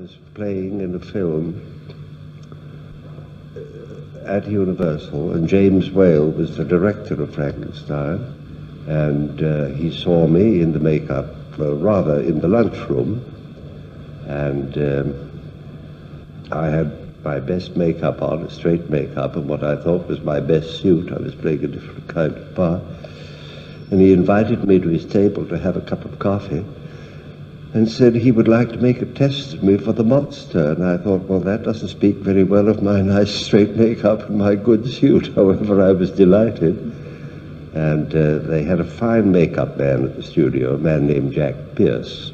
was playing in a film at Universal, and James Whale was the director of Frankenstein, and he saw me in the makeup, rather in the lunchroom, and I had my best makeup on, a straight makeup, and what I thought was my best suit. I was playing a different kind of part. And he invited me to his table to have a cup of coffee and said he would like to make a test of me for the monster. And I thought, well, that doesn't speak very well of my nice straight makeup and my good suit. However, I was delighted. And they had a fine makeup man at the studio, a man named Jack Pierce.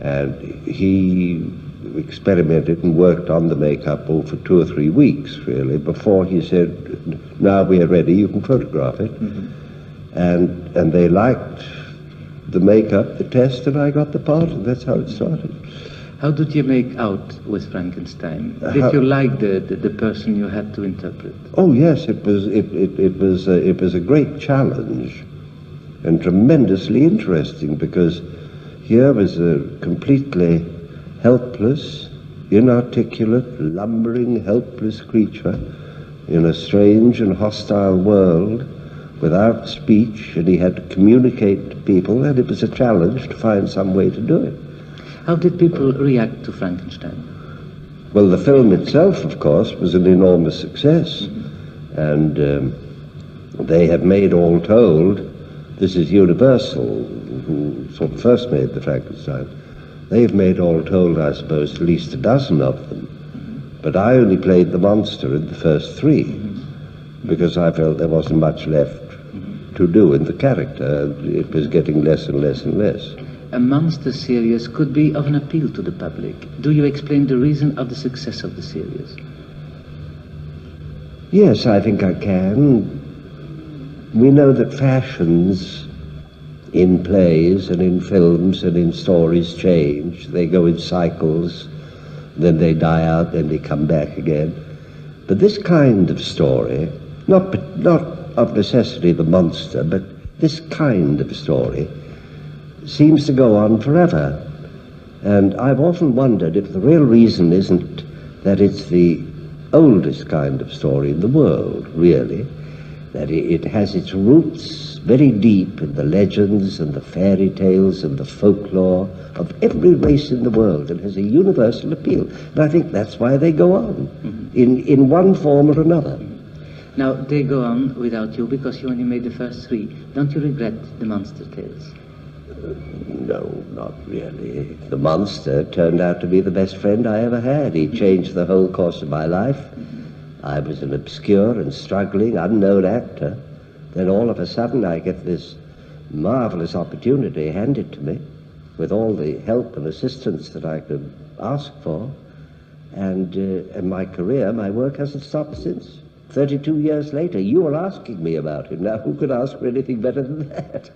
And he experimented and worked on the makeup for 2 or 3 weeks, really, before he said, now we are ready, you can photograph it. Mm-hmm. And they liked the makeup, the test, and I got the part, and that's how it started. How did you make out with Frankenstein? Did you like the person you had to interpret? Oh yes, it was a great challenge and tremendously interesting, because here was a completely helpless, inarticulate, lumbering, helpless creature in a strange and hostile world without speech, and he had to communicate to people, and it was a challenge to find some way to do it. How did people react to Frankenstein? Well, the film itself, of course, was an enormous success. Mm-hmm. And they have made, all told, this is Universal, who sort of first made the Frankenstein. They've made, all told, I suppose, at least a dozen of them. Mm-hmm. But I only played the monster in the first 3, mm-hmm. because I felt there wasn't much left to do in the character. It was getting less and less and less. A monster series could be of an appeal to the public. Do you explain the reason of the success of the series? Yes, I think I can. We know that fashions in plays and in films and in stories change. They go in cycles, then they die out, then they come back again. But this kind of story, not of necessity the monster, but this kind of story seems to go on forever. And I've often wondered if the real reason isn't that it's the oldest kind of story in the world, really, that it has its roots very deep in the legends and the fairy tales and the folklore of every race in the world, and has a universal appeal. And I think that's why they go on, mm-hmm. in one form or another. Now, they go on without you because you only made the first 3. Don't you regret the monster tales? No, not really. The monster turned out to be the best friend I ever had. He changed the whole course of my life. Mm-hmm. I was an obscure and struggling, unknown actor. Then all of a sudden I get this marvelous opportunity handed to me with all the help and assistance that I could ask for. And my career, my work hasn't stopped since. 32 years later, you are asking me about it. Now, who could ask for anything better than that?